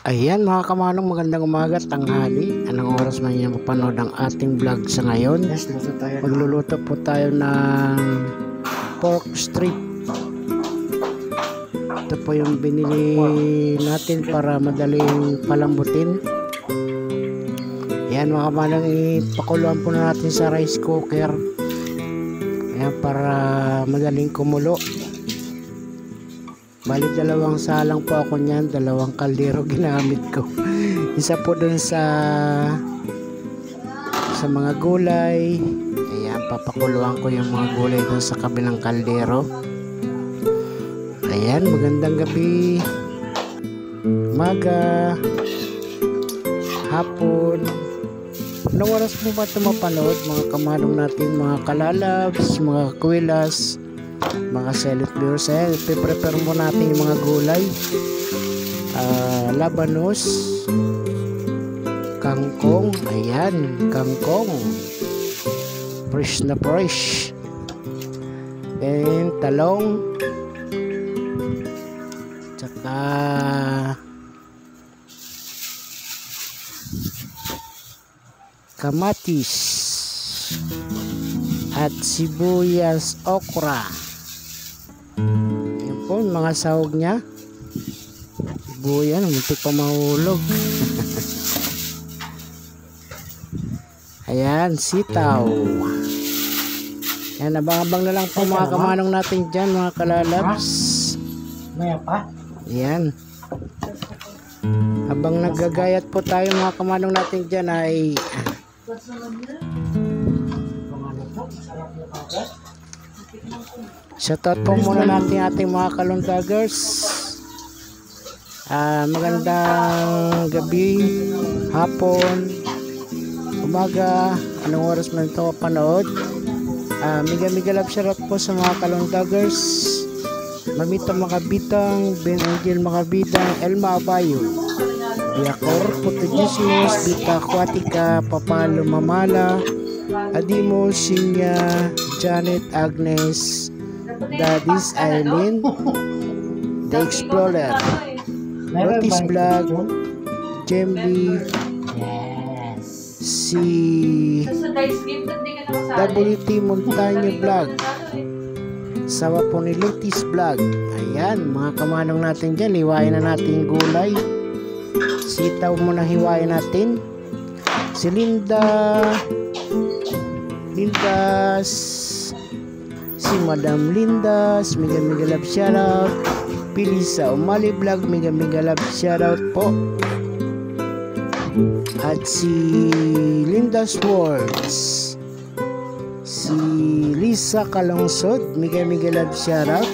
Ayan mga kamanong, magandang umaga, tanghali. Anong oras man yan mapanood ang ating vlog sa ngayon? Yes, luto tayo. Magluluto po tayo ng pork strip. Ito po yung binili natin para madaling palambutin. Ayan mga kamanong, ipakuluan po na natin sa rice cooker. Ayan, para madaling kumulo. Bali dalawang salang po ako niyan, dalawang kaldero ginamit ko. Isa po dun sa mga gulay. Ayan, papakuluan ko yung mga gulay dun sa kabilang kaldero. Ayan, magandang gabi, umaga, hapon. Anong oras mo ba ito mapanood mga kamanong natin, mga kalalabs, mga kwilas, mga silent viewers? Ayan, ipiprepare mo natin yung mga gulay. Labanos, kangkong, ayan, kangkong fresh na fresh, and talong, tsaka kamatis at sibuyas, okra. Ayan po yung mga sahog nya. Sibuyan, muntik pa mahulog. Ayan, sitaw. Ayan, abang-abang na lang po mga kamanong natin dyan, mga kalalabs. Maya pa? Ayan. Habang naggagayat po tayo mga kamanong natin dyan ay shoutout po muna natin ating mga kalundagers. Magandang gabi, hapon, umaga, anong oras man ito panood. Miga love shoutout po sa mga kalundagers. Mamita Makabitang, Ben Angel Makabitang, Elma Abayo, Biacor, Putugisis, Bita Aquatica, Papalo Mamala, Adimo, Sinya, Janet, Agnes, Daddy's Island, The Explorer, Rotis Vlog, Jemby, si WT Montaño Vlog, sawa po ni Lutis Vlog. Ayan mga kamanong natin dyan, hiwain na natin yung gulay. Sitaw muna hiwain natin. Si Lindas, si Madam Lindas, mega love shoutout. Pilisa Umali Vlog, mega love shoutout po. At si Lindas Words, si Lisa Kalongsod, mega love shoutout.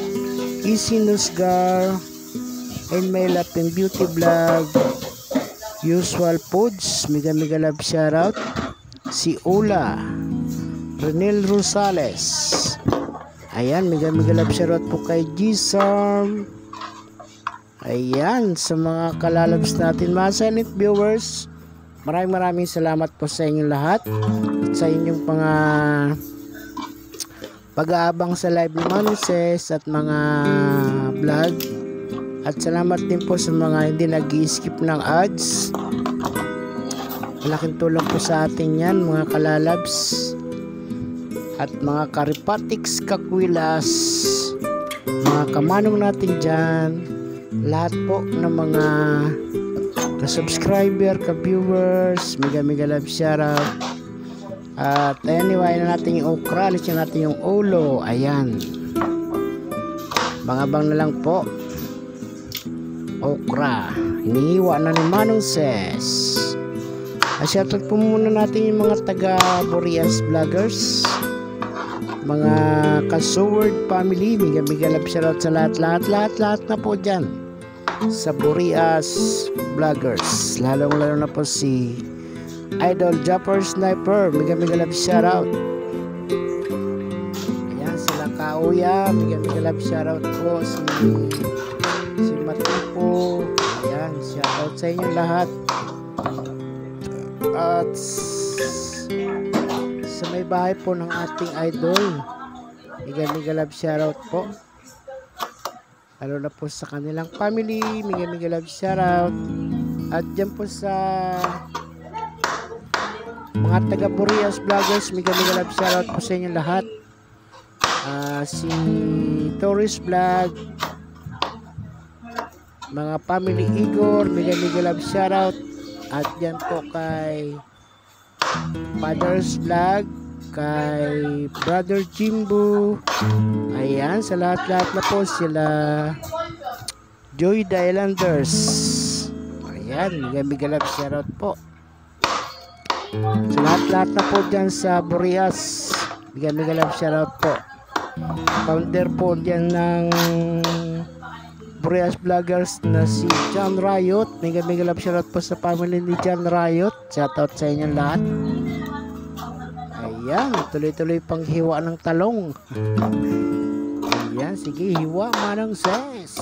Easy Nusgar, and my love and beauty vlog, Usual Foods, mega love shoutout. Si Ula Renel Rosales, ayan, mega love shoutout po kay Gisarm. Ayan, sa mga kalalabs natin, mga silent viewers, maraming salamat po sa inyong lahat at sa inyong pag-aabang sa live ni Manuses at mga vlog. At salamat din po sa mga hindi nag-i-skip ng ads. Malaking tulong po sa atin yan mga kalalabs at mga karipatiks, kakwilas, mga kamanong natin dyan, lahat po ng mga ka-subscriber, ka-viewers, mega love shoutout. At ayan, iwain na natin yung okra, alisin natin yung ulo. Ayan, bang-abang na lang po. Okra, iniiwa na ni Manong Ses. Shoutout po muna natin yung mga taga Boreas Vloggers, mga Kasword family, mega love shoutout sa lahat na po dyan sa Boreas Vloggers, lalong na po si Idol Japper Sniper, mega love shoutout. Ayan, sila Kauya, mega love shoutout po. Si Matipo, ayan, shoutout sa inyo lahat. At sa may bahay po ng ating idol, mega love shoutout po. lalo na po sa kanilang family. Mega love shoutout. At dyan po sa mga taga Burias Vloggers, mega love shoutout po sa inyo lahat. Si Tourist Vlog, mga family Igor, mega love shoutout. At dyan po kay Father's Vlog, kay Brother Jimbo, ayan, sa lahat-lahat na po sila Joy the Islanders, ayan, mega love shoutout po sa lahat-lahat na po dyan sa Burias, mega love shoutout po. Founder po dyan ng Burias Vloggers na si John Riot, mega love shoutout po sa family ni John Riot, shoutout sa inyo lahat. Ayan, tuloy-tuloy pang hiwa ng talong. Ayan, sige, hiwa Manong Ses.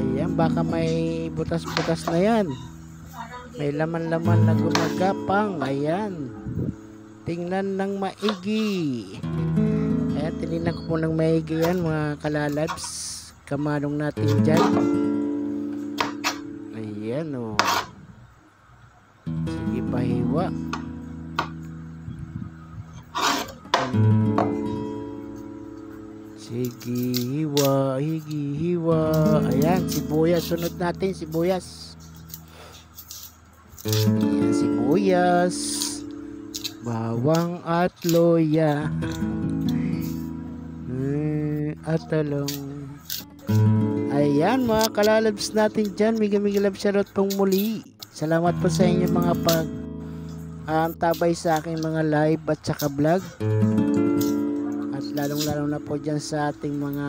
Ayan, baka may butas-butas na yan. May laman-laman na gumagapang. Ayan, tingnan ng maigi. Ayan, tininan ko po ng maigi yan, mga kalalabs. Kamanong natin dyan. Ayan, o. Sige, pahiwa. Sige, hiwa, hiwa. Ayan, sibuyas. Sunod natin, sibuyas. Ayan, sibuyas. Bawang at loya. At talong. Ayan, mga kalalabs natin dyan. Mega love shoutout pong muli. Salamat po sa inyo mga tabay sa aking mga live at saka vlog. At lalong-lalong na po dyan sa ating mga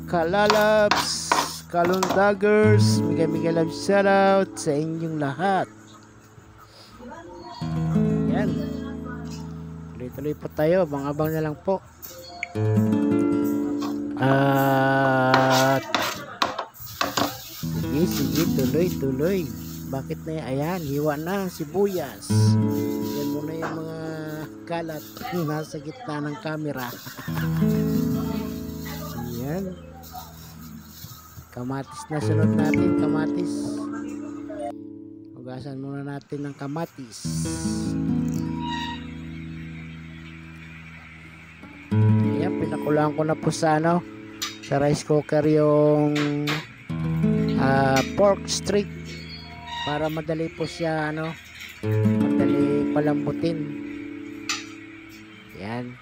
kalalabs, kalundagers, mega love shoutout sa inyong lahat. Yan, tuloy-tuloy po tayo, abang-abang na lang po. At sige, tuloy. Bakit na yan? Ayan, hiwa na ang sibuyas. Yan muna yung mga kalat nasa gitna ng camera. Ayan, kamatis na sunod natin, kamatis. Hugasan muna natin ng kamatis. Ayan, pinakulaan ko na po sa sa rice cooker yung pork steak para madali po siya madali palambutin. Ayan.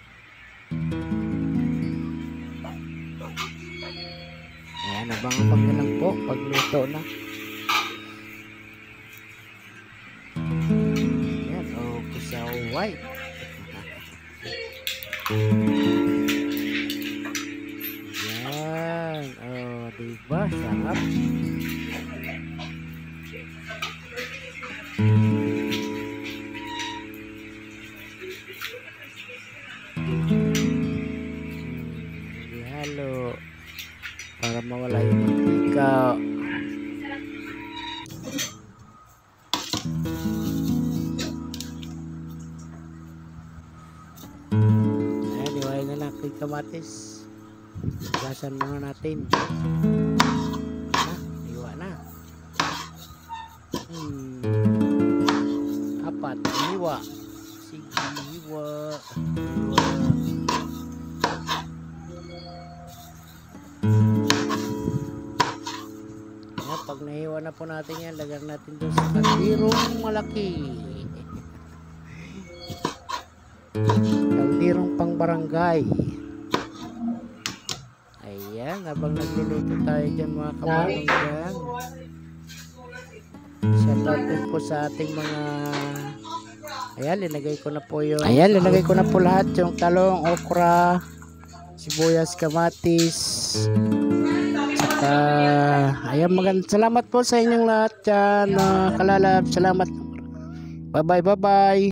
Ayan, abang-abang na lang po pag luto na. Ayan, okay sa white. Ayan, diba? Sarap. Halo para mawala yung mantika. Ayan, iwain na lang kay kamatis. Gasan muna natin. Iwa na. Apat, iwa. Sige, iwa. Pag nahiwa na po natin yan, lagyan natin doon sa kaldirong malaki. Kaldirong pang barangay. Ayan, habang nagluluto tayo dyan mga kamanong dyan. Shoutout din po sa ating mga... Ayan, linagay ko na po yung... Ayan, linagay ko na po lahat yung talong, okra, sibuyas, kamatis. Ayan, salamat po sa inyong lahat dyan, kalalab. Salamat. Bye bye.